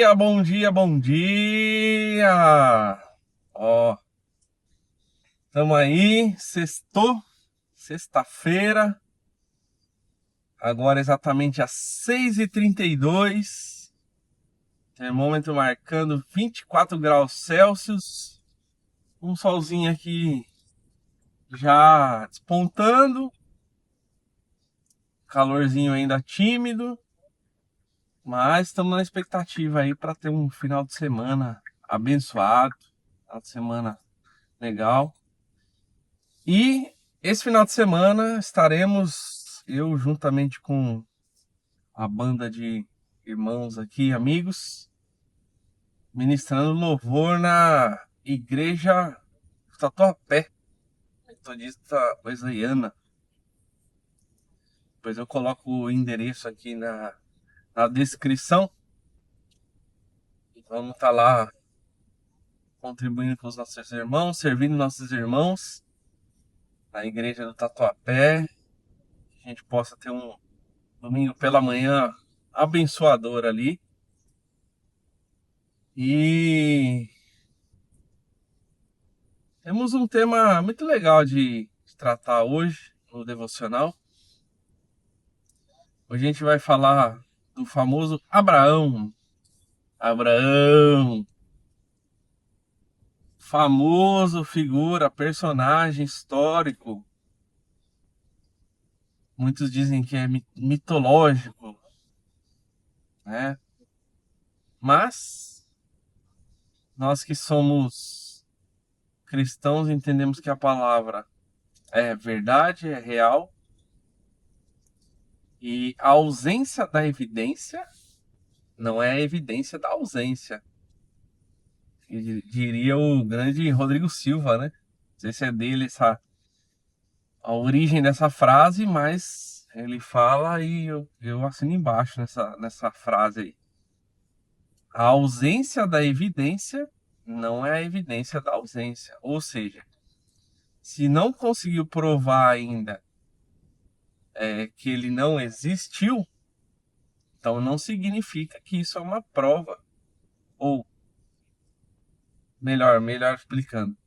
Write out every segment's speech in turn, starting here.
dia, bom dia, bom dia! Ó, tamo aí, sextou, sexta-feira, agora exatamente às 6h32, termômetro marcando 24 graus Celsius, um solzinho aqui já despontando, calorzinho ainda tímido, mas estamos na expectativa aí para ter um final de semana abençoado, final de semana legal. E esse final de semana estaremos, eu juntamente com a banda de irmãos aqui, amigos, ministrando louvor na igreja Tatuapé, metodista wesleyana. Depois eu coloco o endereço aqui na descrição. Vamos estar lá contribuindo com os nossos irmãos, servindo nossos irmãos na igreja do Tatuapé. Que a gente possa ter um domingo pela manhã abençoador ali. E temos um tema muito legal de tratar hoje no devocional. Hoje a gente vai falar do famoso Abraão. Abraão, famoso figura, personagem histórico. Muitos dizem que é mitológico, né? Mas nós que somos cristãos entendemos que a palavra é verdade, é real. E a ausência da evidência não é a evidência da ausência. Diria o grande Rodrigo Silva, né? Não sei se é dele a origem dessa frase, mas ele fala e eu assino embaixo nessa frase aí. A ausência da evidência não é a evidência da ausência. Ou seja, se não conseguiu provar ainda que ele não existiu, então não significa que isso é uma prova. Ou, melhor explicando,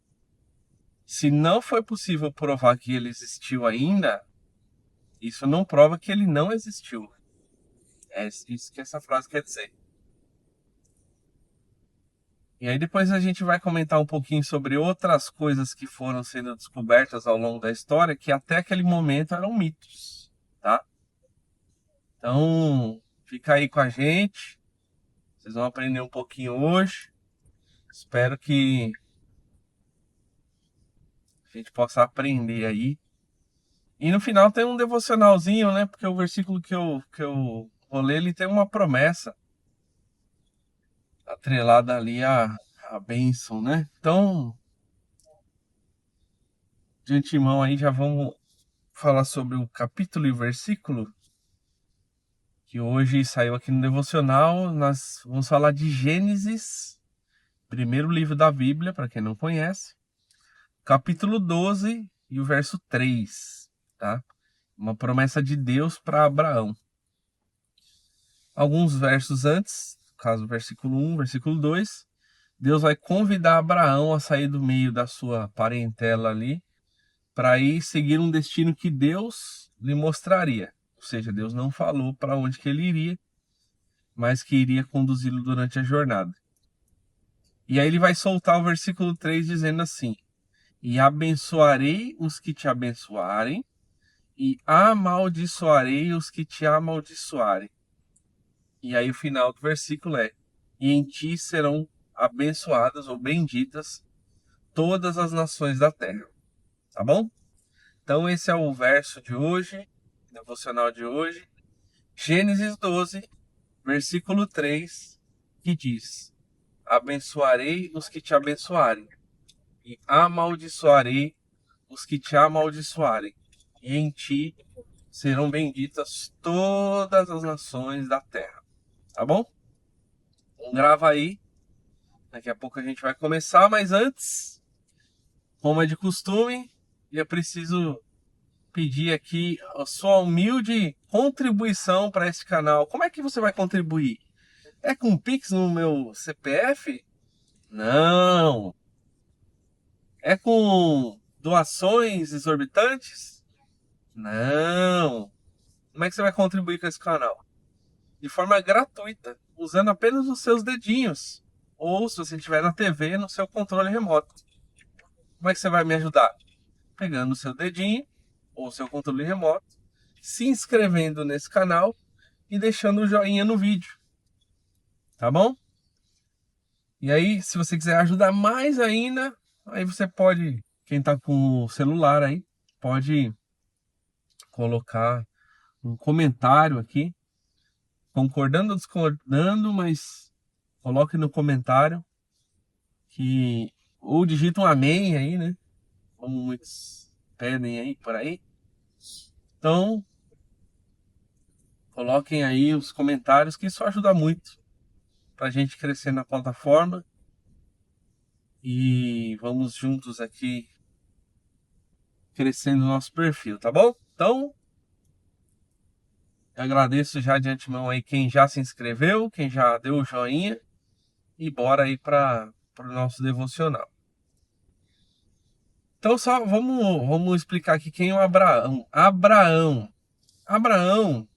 se não foi possível provar que ele existiu ainda, isso não prova que ele não existiu. É isso que essa frase quer dizer. E aí depois a gente vai comentar um pouquinho sobre outras coisas que foram sendo descobertas ao longo da história, que até aquele momento eram mitos, tá? Então, fica aí com a gente. Vocês vão aprender um pouquinho hoje. Espero que a gente possa aprender aí. E no final tem um devocionalzinho, né? Porque o versículo que eu vou ler, ele tem uma promessa atrelada ali à bênção, né? Então, de antemão aí já vamos falar sobre o capítulo e versículo que hoje saiu aqui no devocional. Nós vamos falar de Gênesis, primeiro livro da Bíblia, para quem não conhece, capítulo 12 e o verso 3, tá? Uma promessa de Deus para Abraão. Alguns versos antes, no caso versículo 1, versículo 2, Deus vai convidar Abraão a sair do meio da sua parentela ali, para ir seguir um destino que Deus lhe mostraria. Ou seja, Deus não falou para onde que ele iria, mas que iria conduzi-lo durante a jornada. E aí ele vai soltar o versículo 3 dizendo assim: e abençoarei os que te abençoarem, e amaldiçoarei os que te amaldiçoarem. E aí o final do versículo é: e em ti serão abençoadas ou benditas todas as nações da terra. Tá bom? Então esse é o verso de hoje, devocional de hoje, Gênesis 12, versículo 3, que diz: abençoarei os que te abençoarem, e amaldiçoarei os que te amaldiçoarem, e em ti serão benditas todas as nações da terra. Tá bom? Então grava aí, daqui a pouco a gente vai começar, mas antes, como é de costume, eu preciso pedir aqui a sua humilde contribuição para esse canal. Como é que você vai contribuir? É com Pix no meu CPF? Não. É com doações exorbitantes? Não. Como é que você vai contribuir com esse canal? De forma gratuita, usando apenas os seus dedinhos. Ou, se você estiver na TV, no seu controle remoto. Como é que você vai me ajudar? Pegando o seu dedinho ou o seu controle remoto, se inscrevendo nesse canal e deixando o joinha no vídeo, tá bom? E aí, se você quiser ajudar mais ainda, aí você pode, quem tá com o celular aí, pode colocar um comentário aqui, concordando ou discordando, mas coloque no comentário que ou digita um amém aí, né? Como muitos pedem aí por aí. Então, coloquem aí os comentários que isso ajuda muito pra gente crescer na plataforma e vamos juntos aqui crescendo o nosso perfil, tá bom? Então, eu agradeço já de antemão aí quem já se inscreveu, quem já deu o joinha e bora aí para o nosso devocional. Então só vamos explicar aqui quem é o Abraão. Abraão,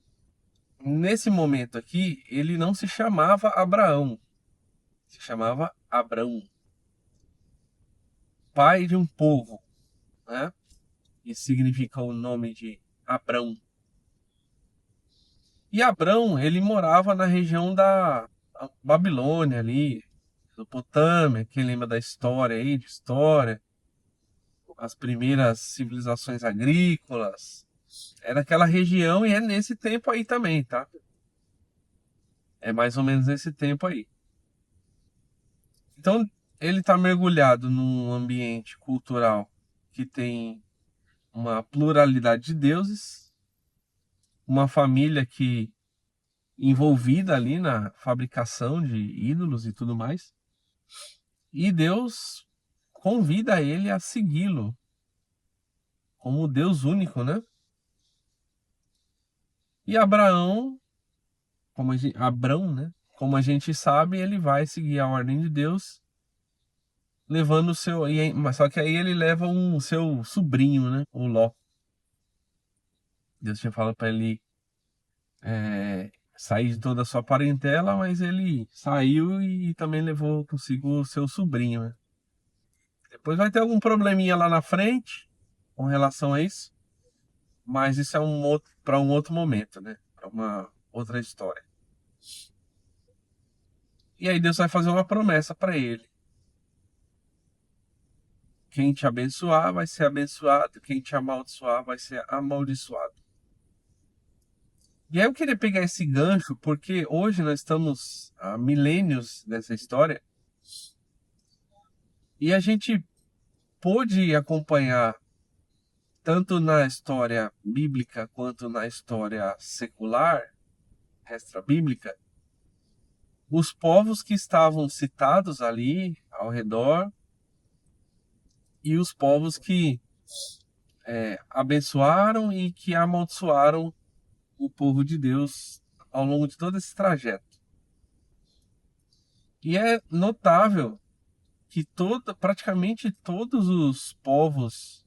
nesse momento aqui, ele não se chamava Abraão, se chamava Abrão, pai de um povo, né? Isso significa o nome de Abrão. E Abrão, ele morava na região da Babilônia ali, Mesopotâmia, quem lembra da história aí, de história, as primeiras civilizações agrícolas, é naquela região e é nesse tempo aí também, tá? É mais ou menos nesse tempo aí. Então, ele está mergulhado num ambiente cultural que tem uma pluralidade de deuses, uma família que envolvida ali na fabricação de ídolos e tudo mais. E Deus convida ele a segui-lo como Deus único, né? E Abraão, Abrão, né? Como a gente sabe, ele vai seguir a ordem de Deus, levando o seu. Mas só que aí ele leva um seu sobrinho, né? O Ló. Deus tinha falado para ele sair de toda a sua parentela, mas ele saiu e também levou consigo o seu sobrinho, né? Depois vai ter algum probleminha lá na frente com relação a isso, mas isso é para um outro momento, né? Para uma outra história. E aí Deus vai fazer uma promessa para ele. Quem te abençoar vai ser abençoado, quem te amaldiçoar vai ser amaldiçoado. E aí eu queria pegar esse gancho porque hoje nós estamos há milênios dessa história e a gente pôde acompanhar tanto na história bíblica quanto na história secular, extra-bíblica, os povos que estavam citados ali ao redor e os povos que abençoaram e que amaldiçoaram o povo de Deus ao longo de todo esse trajeto. E é notável que praticamente todos os povos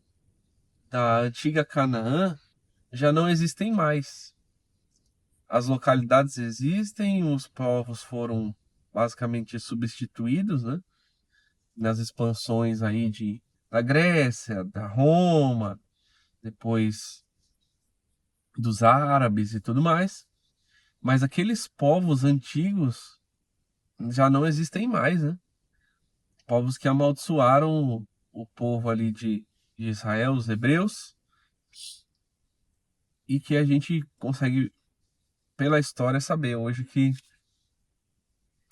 da antiga Canaã já não existem mais. As localidades existem, os povos foram basicamente substituídos, né? Nas expansões aí da Grécia, da Roma, depois dos árabes e tudo mais. Mas aqueles povos antigos já não existem mais, né? Povos que amaldiçoaram o povo ali de Israel, os hebreus, e que a gente consegue, pela história, saber hoje que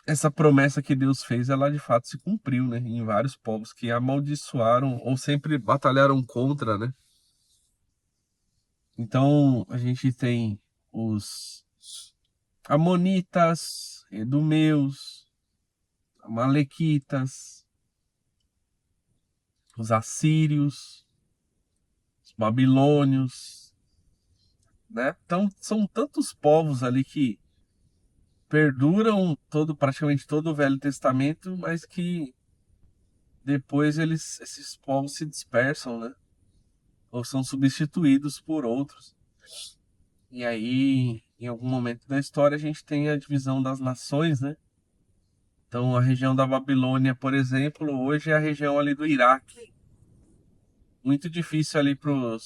essa promessa que Deus fez, ela de fato se cumpriu, né? Em vários povos que amaldiçoaram ou sempre batalharam contra, né? Então a gente tem os amonitas, edomeus, amalequitas, os assírios, os babilônios, né? Então são tantos povos ali que perduram praticamente todo o Velho Testamento, mas que depois esses povos se dispersam, né? Ou são substituídos por outros. E aí, em algum momento da história, a gente tem a divisão das nações, né? Então, a região da Babilônia, por exemplo, hoje é a região ali do Iraque. Muito difícil ali para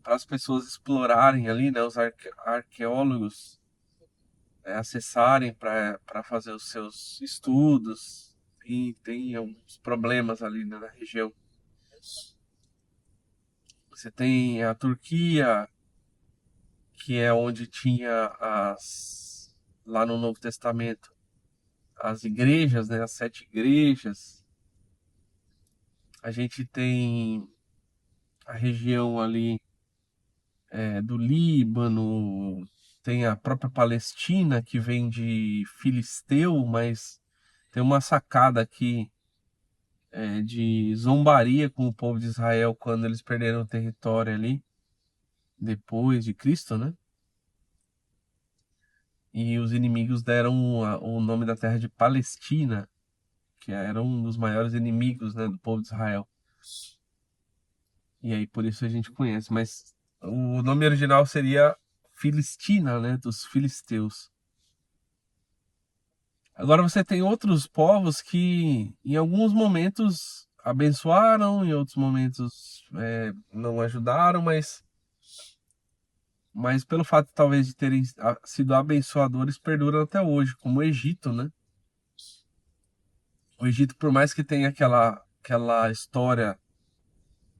as pessoas explorarem ali, né? Os arqueólogos acessarem para fazer os seus estudos. E tem alguns problemas ali, né, na região. Você tem a Turquia, que é onde tinha lá no Novo Testamento, as igrejas, né, as 7 igrejas. A gente tem a região ali do Líbano, tem a própria Palestina, que vem de Filisteu, mas tem uma sacada aqui de zombaria com o povo de Israel quando eles perderam o território ali, depois de Cristo, né? E os inimigos deram o nome da terra de Palestina, que era um dos maiores inimigos, né, do povo de Israel. E aí por isso a gente conhece, mas o nome original seria Filistina, né, dos filisteus. Agora você tem outros povos que em alguns momentos abençoaram, em outros momentos não ajudaram, mas pelo fato talvez de terem sido abençoadores, perduram até hoje, como o Egito, né? O Egito, por mais que tenha aquela história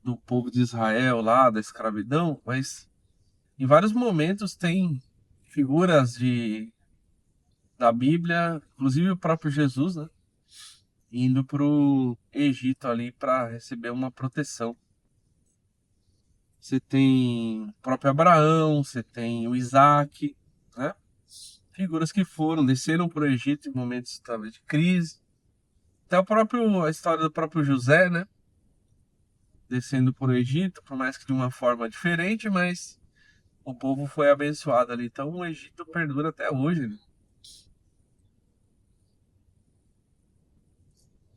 do povo de Israel lá, da escravidão, mas em vários momentos tem figuras da Bíblia, inclusive o próprio Jesus, né? Indo para o Egito ali para receber uma proteção. Você tem o próprio Abraão, você tem o Isaac, né? Figuras que desceram para o Egito em momentos talvez de crise. Até a história do próprio José, né? Descendo para o Egito, por mais que de uma forma diferente, mas o povo foi abençoado ali. Então o Egito perdura até hoje, né?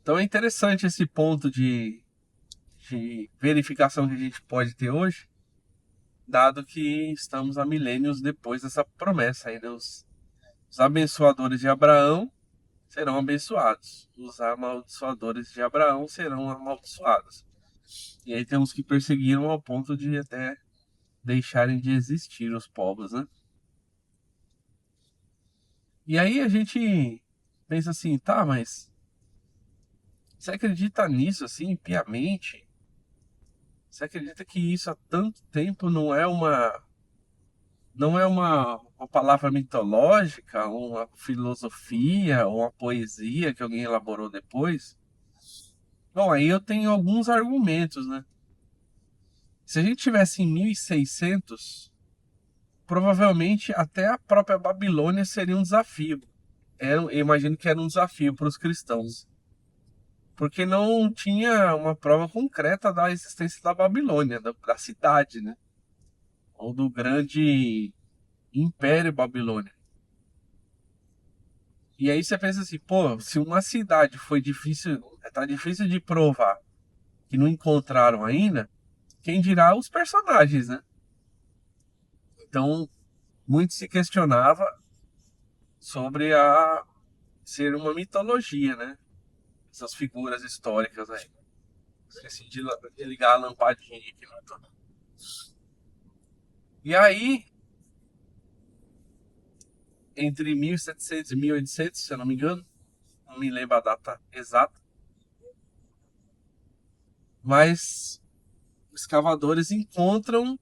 Então é interessante esse ponto de verificação que a gente pode ter hoje, dado que estamos há milênios depois dessa promessa aí, né? Os abençoadores de Abraão serão abençoados, os amaldiçoadores de Abraão serão amaldiçoados. E aí temos que perseguiram ao ponto de até deixarem de existir os povos, né? E aí a gente pensa assim, tá, mas você acredita nisso assim, piamente? Você acredita que isso há tanto tempo não é uma palavra mitológica, uma filosofia, ou uma poesia que alguém elaborou depois? Bom, aí eu tenho alguns argumentos, né? Se a gente tivesse em 1600, provavelmente até a própria Babilônia seria um desafio. Eu imagino que era um desafio para os cristãos, porque não tinha uma prova concreta da existência da Babilônia, da cidade, né? Ou do grande Império Babilônia. E aí você pensa assim, pô, se uma cidade tá difícil de provar, que não encontraram ainda, quem dirá os personagens, né? Então, muito se questionava sobre a ser uma mitologia, né? Essas figuras históricas aí. Esqueci de ligar a lampadinha aqui. E aí, entre 1700 e 1800, se eu não me engano, não me lembro a data exata, mas os escavadores encontram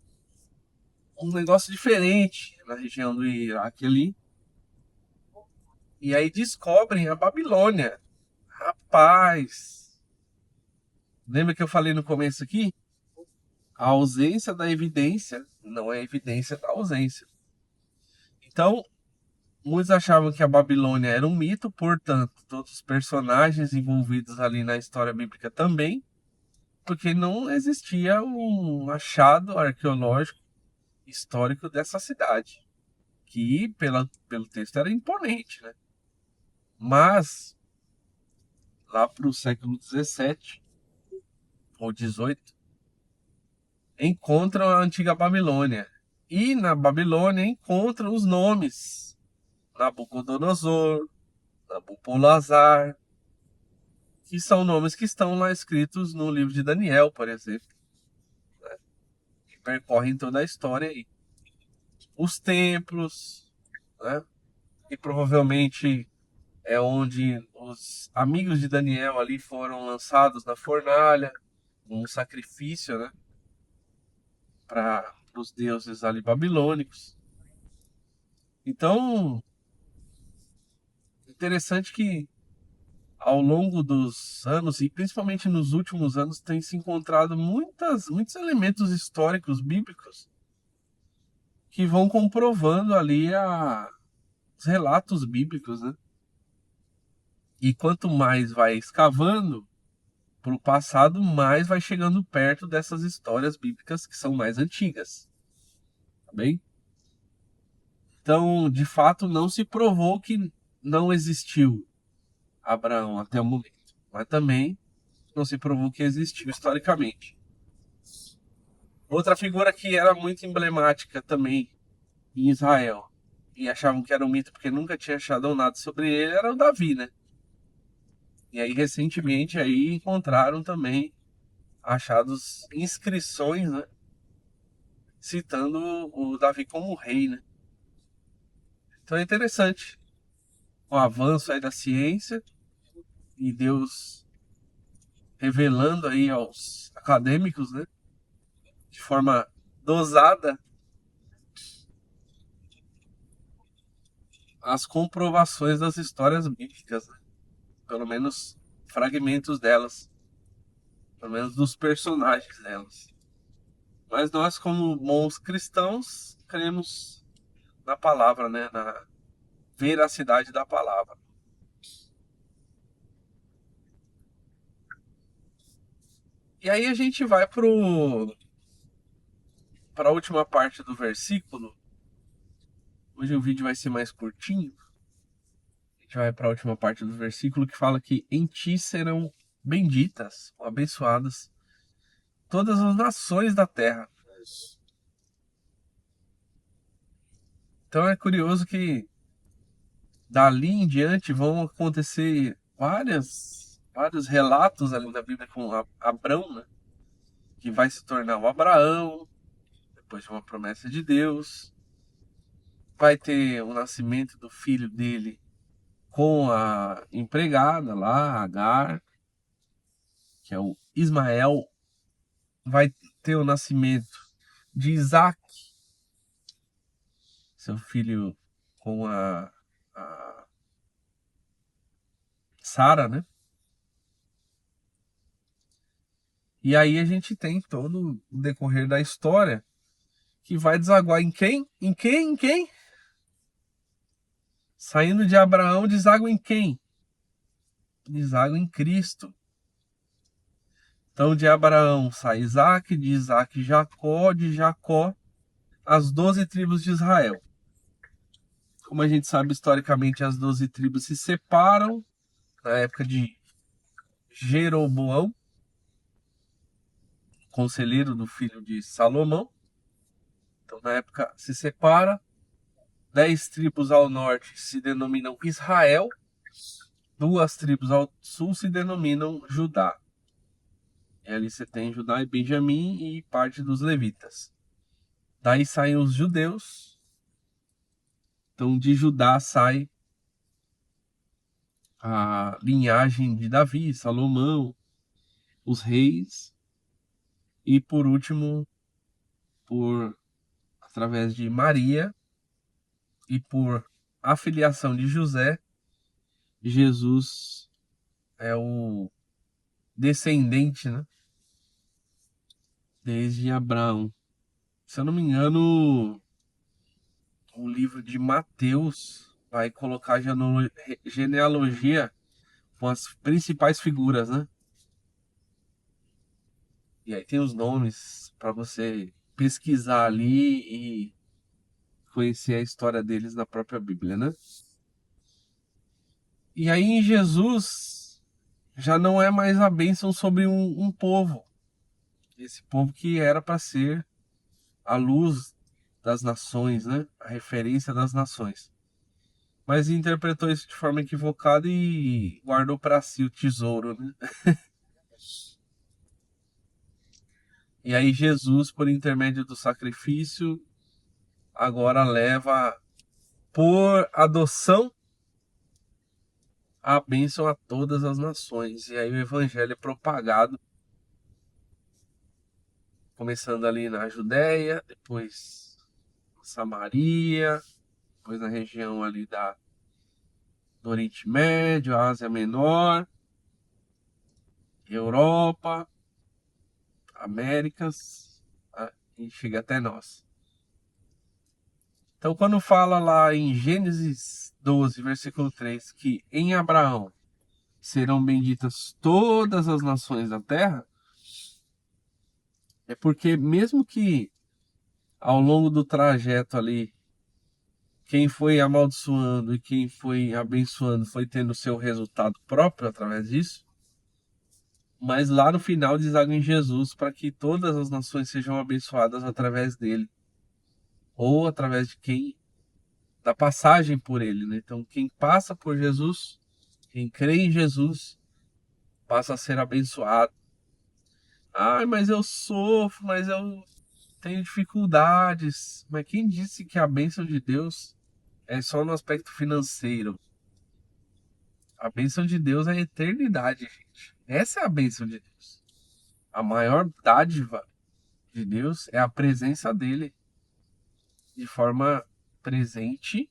um negócio diferente na região do Iraque ali, e aí descobrem a Babilônia. Rapaz, lembra que eu falei no começo aqui? A ausência da evidência não é evidência da ausência. Então, muitos achavam que a Babilônia era um mito, portanto, todos os personagens envolvidos ali na história bíblica também, porque não existia um achado arqueológico histórico dessa cidade, que pelo texto era imponente, né? Mas lá para o século 17 ou 18 encontram a antiga Babilônia. E na Babilônia encontram os nomes Nabucodonosor, Nabopolassar, que são nomes que estão lá escritos no livro de Daniel, por exemplo, que percorrem toda a história aí. Os templos, né? E provavelmente é onde os amigos de Daniel ali foram lançados na fornalha, um sacrifício, né? Para os deuses ali babilônicos. Então, interessante que ao longo dos anos, e principalmente nos últimos anos, tem se encontrado muitos elementos históricos bíblicos que vão comprovando ali os relatos bíblicos, né? E quanto mais vai escavando para o passado, mais vai chegando perto dessas histórias bíblicas que são mais antigas, tá bem? Então, de fato, não se provou que não existiu Abraão até o momento, mas também não se provou que existiu historicamente. Outra figura que era muito emblemática também em Israel, e achavam que era um mito porque nunca tinha achado nada sobre ele, era o Davi, né? E aí recentemente aí encontraram também achados inscrições, né? Citando o Davi como rei, né? Então é interessante o avanço aí da ciência e Deus revelando aí aos acadêmicos, né? De forma dosada as comprovações das histórias bíblicas, né? Pelo menos fragmentos delas, pelo menos dos personagens delas. Mas nós, como bons cristãos, cremos na palavra, né? Na veracidade da palavra. E aí a gente vai para a última parte do versículo. Hoje o vídeo vai ser mais curtinho. A gente vai para a última parte do versículo que fala que em ti serão benditas ou abençoadas todas as nações da terra. Então é curioso que dali em diante vão acontecer vários relatos ali da Bíblia com Abrão, né? Que vai se tornar o Abraão, depois de uma promessa de Deus. Vai ter o nascimento do filho dele com a empregada lá, Agar, que é o Ismael. Vai ter o nascimento de Isaac, seu filho com a Sara, né? E aí a gente tem todo o decorrer da história que vai desaguar em quem? Em quem? Em quem? Saindo de Abraão, deságua em quem? Deságua em Cristo. Então de Abraão sai Isaac, de Isaac Jacó, de Jacó as 12 tribos de Israel. Como a gente sabe historicamente, as 12 tribos se separam na época de Jeroboão, conselheiro do filho de Salomão. Então na época se separa. 10 tribos ao norte se denominam Israel. 2 tribos ao sul se denominam Judá. E ali você tem Judá e Benjamim e parte dos levitas. Daí saem os judeus. Então de Judá sai a linhagem de Davi, Salomão, os reis. E por último, através de Maria e por afiliação de José, Jesus é o descendente, né? Desde Abraão. Se eu não me engano, o livro de Mateus vai colocar genealogia com as principais figuras, né? E aí tem os nomes para você pesquisar ali e conhecer a história deles na própria Bíblia, né? E aí em Jesus já não é mais a bênção sobre um povo. Esse povo que era para ser a luz das nações, né? A referência das nações. Mas interpretou isso de forma equivocada e guardou para si o tesouro, né? E aí Jesus, por intermédio do sacrifício, agora leva por adoção a bênção a todas as nações. E aí o evangelho é propagado, começando ali na Judéia, depois Samaria, depois na região ali do Oriente Médio, Ásia Menor, Europa, Américas, e chega até nós. Então, quando fala lá em Gênesis 12, versículo 3, que em Abraão serão benditas todas as nações da terra, é porque mesmo que ao longo do trajeto ali, quem foi amaldiçoando e quem foi abençoando foi tendo seu resultado próprio através disso, mas lá no final deságua em Jesus para que todas as nações sejam abençoadas através dele, ou através de quem da passagem por ele, né? Então, quem passa por Jesus, quem crê em Jesus, passa a ser abençoado. Ah, mas eu sofro, mas eu tenho dificuldades. Mas quem disse que a bênção de Deus é só no aspecto financeiro? A bênção de Deus é a eternidade, gente. Essa é a bênção de Deus. A maior dádiva de Deus é a presença dele de forma presente,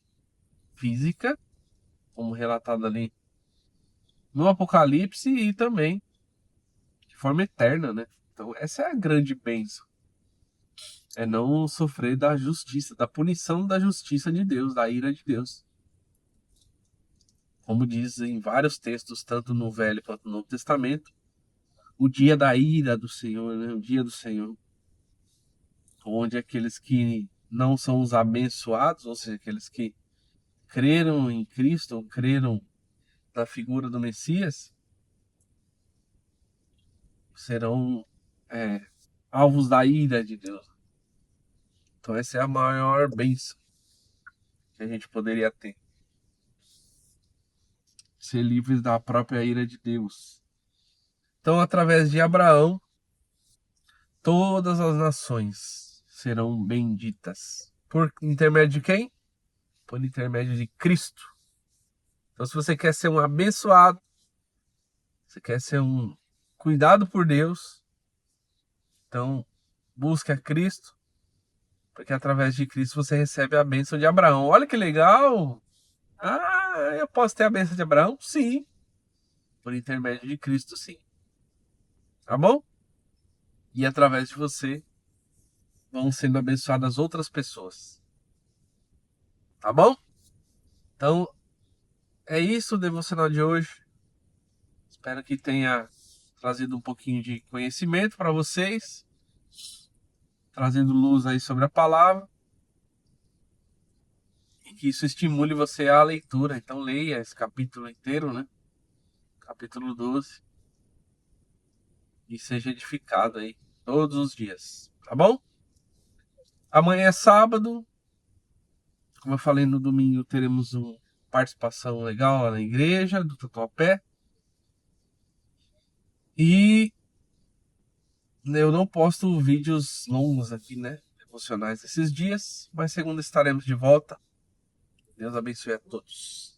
física, como relatado ali no Apocalipse, e também de forma eterna, né? Então, essa é a grande bênção. É não sofrer da justiça, da punição da justiça de Deus, da ira de Deus. Como diz em vários textos, tanto no Velho quanto no Novo Testamento, o dia da ira do Senhor, né? O dia do Senhor, onde aqueles que não são os abençoados, ou seja, aqueles que creram em Cristo, ou creram na figura do Messias, serão alvos da ira de Deus. Então essa é a maior bênção que a gente poderia ter. Ser livres da própria ira de Deus. Então, através de Abraão, todas as nações serão benditas. Por intermédio de quem? Por intermédio de Cristo. Então, se você quer ser um abençoado, você quer ser um cuidado por Deus, então busque a Cristo, porque através de Cristo você recebe a bênção de Abraão. Olha que legal! Ah, eu posso ter a bênção de Abraão? Sim. Por intermédio de Cristo, sim. Tá bom? E através de você vão sendo abençoadas outras pessoas. Tá bom? Então, é isso o devocional de hoje. Espero que tenha trazido um pouquinho de conhecimento para vocês, trazendo luz aí sobre a palavra, e que isso estimule você à leitura. Então, leia esse capítulo inteiro, né? Capítulo 12, e seja edificado aí todos os dias. Tá bom? Amanhã é sábado. Como eu falei, no domingo teremos uma participação legal lá na igreja do Tatuapé. E eu não posto vídeos longos aqui, né? Devocionais esses dias. Mas segunda estaremos de volta. Deus abençoe a todos.